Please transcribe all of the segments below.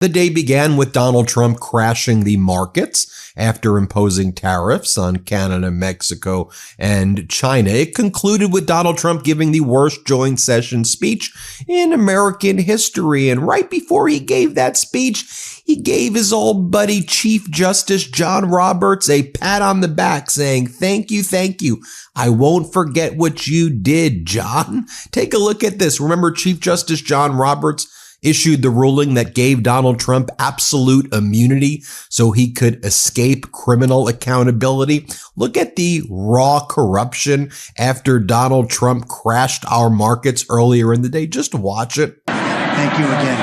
The day began with Donald Trump crashing the markets after imposing tariffs on Canada, Mexico, and China. It concluded with Donald Trump giving the worst joint session speech in American history. And right before he gave that speech, he gave his old buddy Chief Justice John Roberts a pat on the back saying, "Thank you, thank you. I won't forget what you did, John." Take a look at this. Remember, Chief Justice John Roberts issued the ruling that gave Donald Trump absolute immunity so he could escape criminal accountability. Look at the raw corruption after Donald Trump crashed our markets earlier in the day. Just watch it. Thank you again.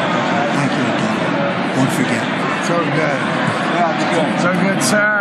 Thank you again. Won't forget. So good. Yeah, it's good. So good, sir.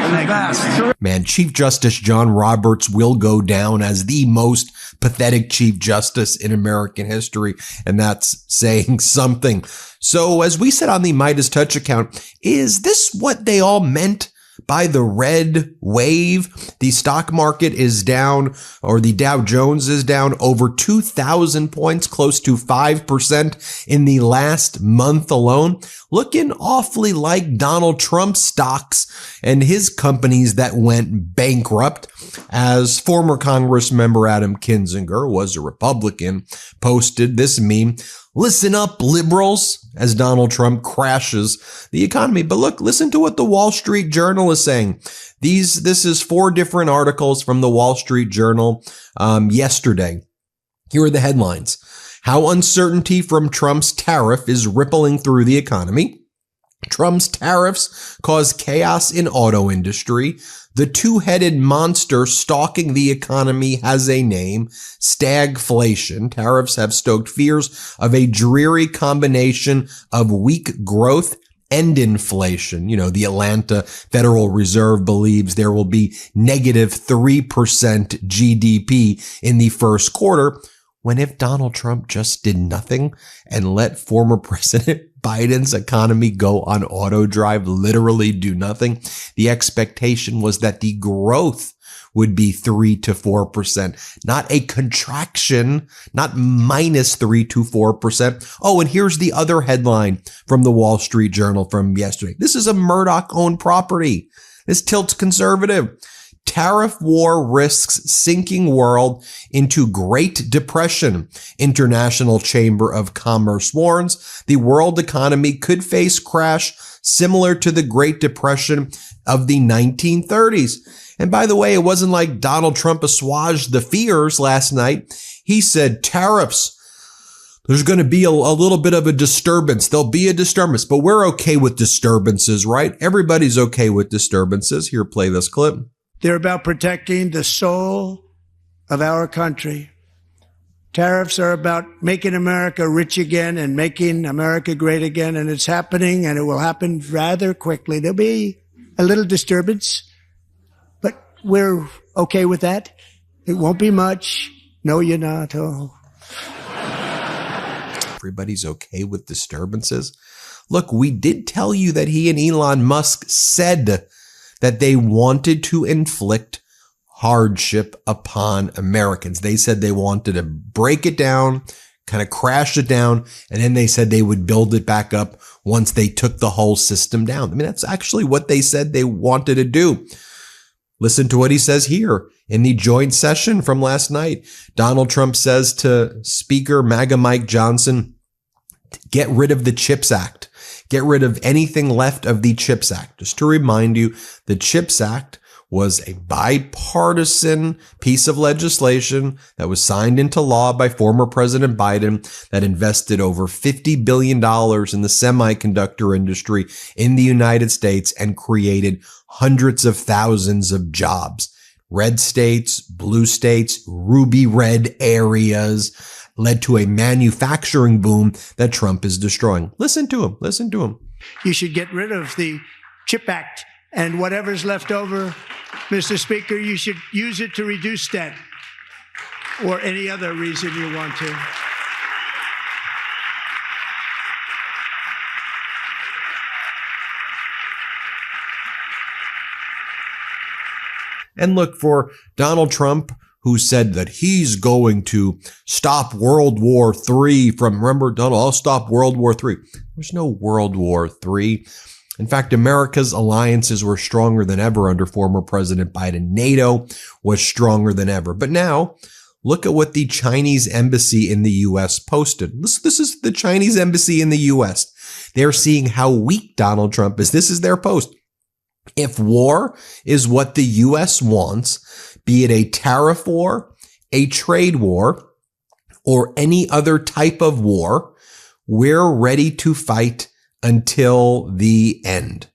The best. Man, Chief Justice John Roberts will go down as the most pathetic Chief Justice in American history, and that's saying something. So as we said on the MeidasTouch account, is this what they all meant by the red wave? The stock market is down, or the Dow Jones is down over 2,000 points, close to 5% in the last month alone, looking awfully like Donald Trump stocks and his companies that went bankrupt. As former Congress member Adam Kinzinger, was a Republican, posted this meme: "Listen up, liberals," as Donald Trump crashes the economy. But look, listen to what the Wall Street Journal is saying. This is 4 different articles from the Wall Street Journal yesterday. Here are the headlines. How uncertainty from Trump's tariff is rippling through the economy. Trump's tariffs cause chaos in auto industry. The two-headed monster stalking the economy has a name: stagflation. Tariffs have stoked fears of a dreary combination of weak growth and inflation. You know, the Atlanta Federal Reserve believes there will be negative 3% GDP in the first quarter, when if Donald Trump just did nothing and let former President Biden's economy go on auto drive, literally do nothing, the expectation was that the growth would be 3 to 4%, not a contraction, not minus 3 to 4%. Oh, and here's the other headline from the Wall Street Journal from yesterday. This is a Murdoch-owned property. This tilts conservative. Tariff war risks sinking world into Great Depression. International Chamber of Commerce warns the world economy could face crash similar to the Great Depression of the 1930s. And by the way, it wasn't like Donald Trump assuaged the fears last night. He said tariffs, there's going to be a little bit of a disturbance. There'll be a disturbance, but we're okay with disturbances, right? Everybody's okay with disturbances. Here, play this clip. They're about protecting the soul of our country. Tariffs are about making America rich again and making America great again, and it's happening, and it will happen rather quickly. There'll be a little disturbance, but we're okay with that. It won't be much. No, you're not. Oh. Everybody's okay with disturbances. Look, we did tell you that he and Elon Musk said that they wanted to inflict hardship upon Americans. They said they wanted to break it down, kind of crash it down, and then they said they would build it back up once they took the whole system down. I mean, that's actually what they said they wanted to do. Listen to what he says here in the joint session from last night. Donald Trump says to Speaker MAGA Mike Johnson, get rid of the CHIPS Act. Get rid of anything left of the CHIPS Act. Just to remind you, the CHIPS Act was a bipartisan piece of legislation that was signed into law by former President Biden that invested over $50 billion in the semiconductor industry in the United States and created hundreds of thousands of jobs. Red states, blue states, ruby red areas led to a manufacturing boom that Trump is destroying. Listen to him. Listen to him. You should get rid of the CHIP Act, and whatever's left over, Mr. Speaker, you should use it to reduce debt or any other reason you want to. And look, for Donald Trump, who said that he's going to stop World War III from, remember, Donald, I'll stop World War III. There's no World War III. In fact, America's alliances were stronger than ever under former President Biden. NATO was stronger than ever. But now, look at what the Chinese embassy in the U.S. posted. This is the Chinese embassy in the U.S. They're seeing how weak Donald Trump is. This is their post. If war is what the U.S. wants, be it a tariff war, a trade war, or any other type of war, we're ready to fight until the end.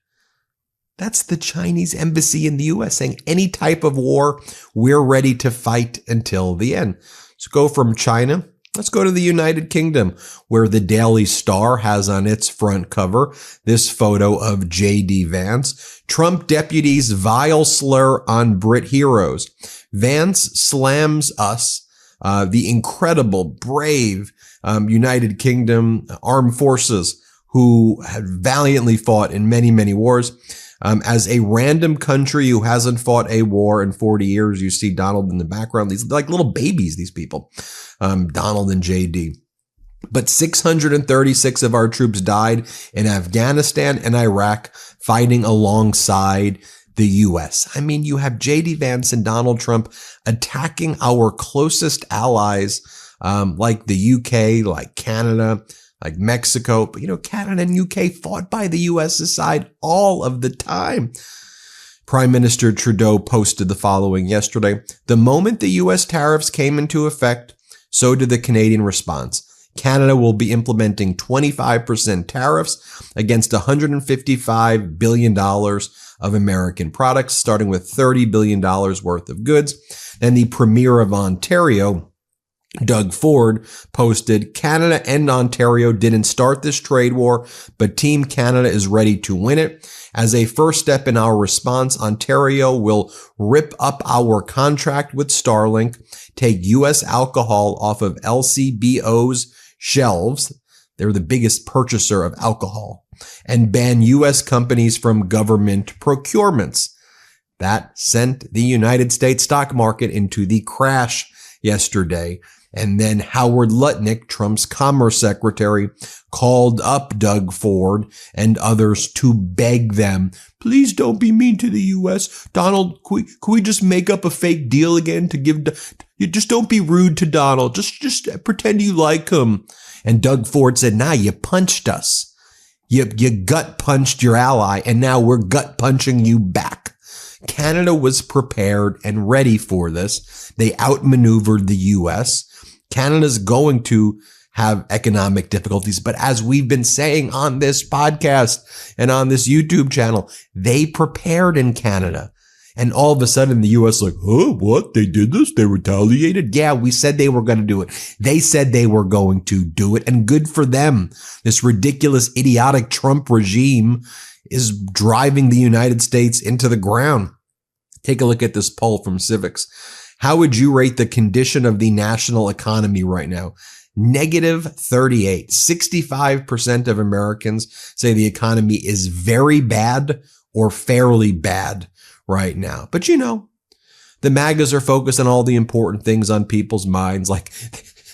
That's the Chinese embassy in the U.S. saying any type of war, we're ready to fight until the end. Let's go from China. Let's go to the United Kingdom, where the Daily Star has on its front cover this photo of J.D. Vance. Trump deputies vile slur on Brit heroes. Vance slams us, the incredible, brave United Kingdom armed forces who had valiantly fought in many, many wars. As a random country who hasn't fought a war in 40 years, you see Donald in the background. These like little babies, these people, Donald and JD. But 636 of our troops died in Afghanistan and Iraq fighting alongside the U.S. I mean, you have JD Vance and Donald Trump attacking our closest allies, like the UK, like Canada, like Mexico. But, you know, Canada and UK fought by the U.S.'s side all of the time. Prime Minister Trudeau posted the following yesterday. The moment the U.S. tariffs came into effect, so did the Canadian response. Canada will be implementing 25% tariffs against $155 billion of American products, starting with $30 billion worth of goods. Then the Premier of Ontario, Doug Ford, posted, Canada and Ontario didn't start this trade war, but Team Canada is ready to win it. As a first step in our response, Ontario will rip up our contract with Starlink, take U.S. alcohol off of LCBO's shelves. They're the biggest purchaser of alcohol, and ban U.S. companies from government procurements. That sent the United States stock market into the crash yesterday. And then Howard Lutnick, Trump's commerce secretary, called up Doug Ford and others to beg them, please don't be mean to the U.S. Donald, can we just make up a fake deal again to give, you just don't be rude to Donald. Just pretend you like him. And Doug Ford said, nah, you punched us. You gut punched your ally, and now we're gut punching you back. Canada was prepared and ready for this. They outmaneuvered the U.S. Canada's going to have economic difficulties, but as we've been saying on this podcast and on this YouTube channel, they prepared in Canada. And all of a sudden the U.S. like, oh, what? They did this? They retaliated? Yeah, we said they were going to do it. They said they were going to do it, and good for them. This ridiculous, idiotic Trump regime is driving the United States into the ground. Take a look at this poll from Civics. How would you rate the condition of the national economy right now? -38. 65% of Americans say the economy is very bad or fairly bad right now. But you know, the MAGAs are focused on all the important things on people's minds, like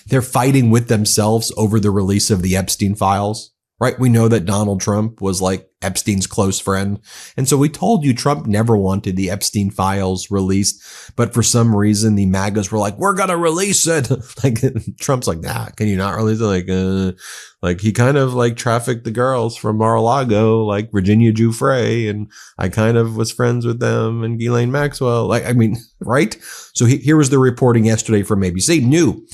they're fighting with themselves over the release of the Epstein files. Right? We know that Donald Trump was like Epstein's close friend. And so we told you Trump never wanted the Epstein files released. But for some reason, the MAGAs were like, we're going to release it. Like Trump's like, nah, can you not release it? Like he kind of like trafficked the girls from Mar-a-Lago, like Virginia Giuffre. And I kind of was friends with them and Ghislaine Maxwell. Like, I mean, right? So here was the reporting yesterday from ABC. New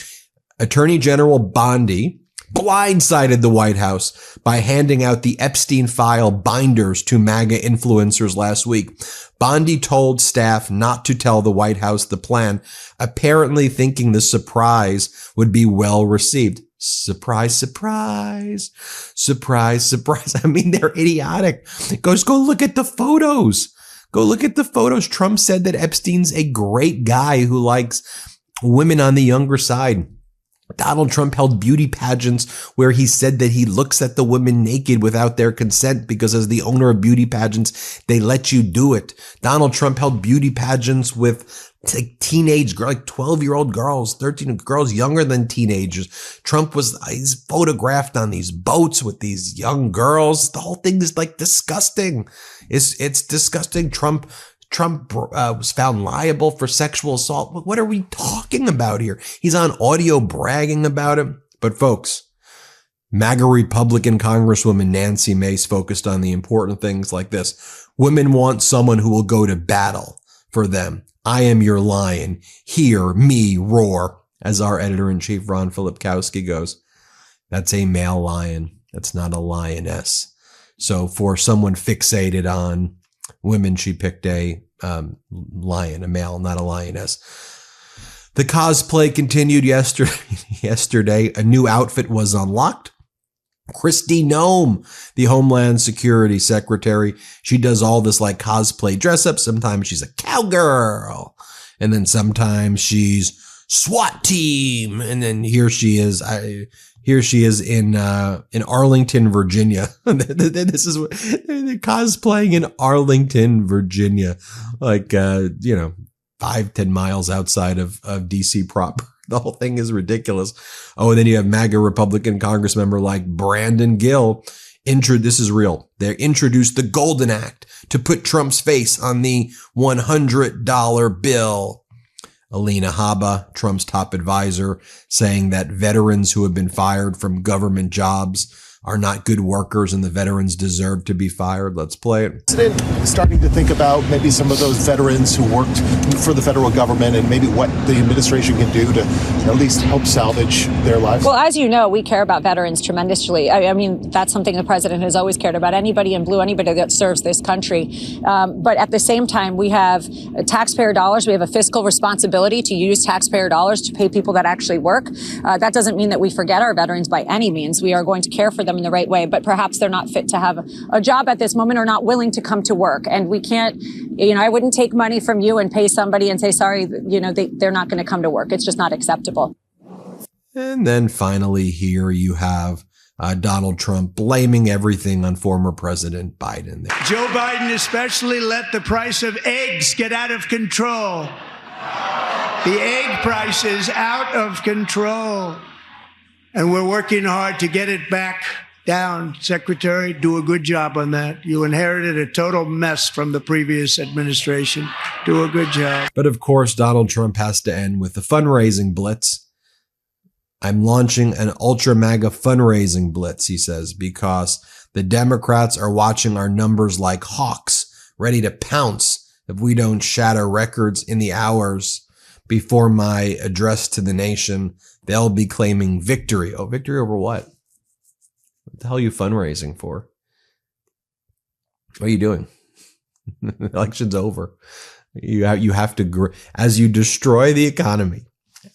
Attorney General Bondi blindsided the White House by handing out the Epstein file binders to MAGA influencers last week. Bondi told staff not to tell the White House the plan, apparently thinking the surprise would be well received. Surprise, surprise, surprise, surprise. I mean, they're idiotic. Go look at the photos. Go look at the photos. Trump said that Epstein's a great guy who likes women on the younger side. Donald Trump held beauty pageants where he said that he looks at the women naked without their consent because as the owner of beauty pageants, they let you do it. Donald Trump held beauty pageants with teenage girls, like 12-year-old girls, 13 girls younger than teenagers. He's photographed on these boats with these young girls. The whole thing is like disgusting. It's disgusting. Trump was found liable for sexual assault. What are we talking about here? He's on audio bragging about it. But folks, MAGA Republican Congresswoman Nancy Mace focused on the important things like this. Women want someone who will go to battle for them. I am your lion. Hear me roar. As our editor-in-chief, Ron Filipkowski, goes, that's a male lion. That's not a lioness. So for someone fixated on women, she picked a lion, a male, not a lioness. The cosplay continued yesterday. A new outfit was unlocked. Kristi Noem, the Homeland Security Secretary, she does all this like cosplay dress up. Sometimes she's a cowgirl, and then sometimes she's SWAT team, and then here she is in Arlington, Virginia. This is what they're cosplaying in Arlington, Virginia, like 5-10 miles outside of DC proper. The whole thing is ridiculous. Oh, and then you have MAGA Republican Congressmember like Brandon Gill. This is real. They introduced the Golden Act to put Trump's face on the $100 bill. Alina Habba, Trump's top advisor, saying that veterans who have been fired from government jobs are not good workers and the veterans deserve to be fired. Let's play it. President starting to think about maybe some of those veterans who worked for the federal government and maybe what the administration can do to at least help salvage their lives? Well, as you know, we care about veterans tremendously. I mean, that's something the president has always cared about. Anybody in blue, anybody that serves this country. But at the same time, we have taxpayer dollars. We have a fiscal responsibility to use taxpayer dollars to pay people that actually work. That doesn't mean that we forget our veterans by any means. We are going to care for them in the right way, but perhaps they're not fit to have a job at this moment or not willing to come to work. And we can't, I wouldn't take money from you and pay somebody and say, sorry, they're not going to come to work. It's just not acceptable. And then finally here you have Donald Trump blaming everything on former President Biden. Joe Biden especially let the price of eggs get out of control. The egg price is out of control. And we're working hard to get it back down. Secretary, do a good job on that. You inherited a total mess from the previous administration. Do a good job. But of course, Donald Trump has to end with the fundraising blitz. I'm launching an ultra MAGA fundraising blitz, he says, because the Democrats are watching our numbers like hawks, ready to pounce if we don't shatter records in the hours before my address to the nation. They'll be claiming victory. Oh, victory over what? What the hell are you fundraising for? What are you doing? The election's over. You have to, as you destroy the economy,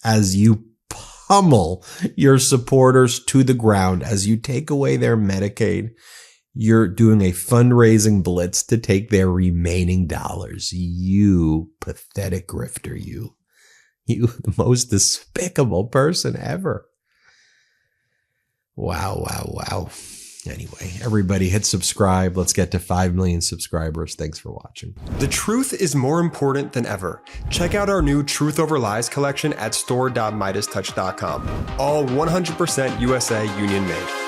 as you pummel your supporters to the ground, as you take away their Medicaid, you're doing a fundraising blitz to take their remaining dollars. You pathetic grifter, you. You, the most despicable person ever. Wow, wow, wow. Anyway, everybody hit subscribe. Let's get to 5 million subscribers. Thanks for watching. The truth is more important than ever. Check out our new Truth Over Lies collection at store.MeidasTouch.com. All 100% USA union made.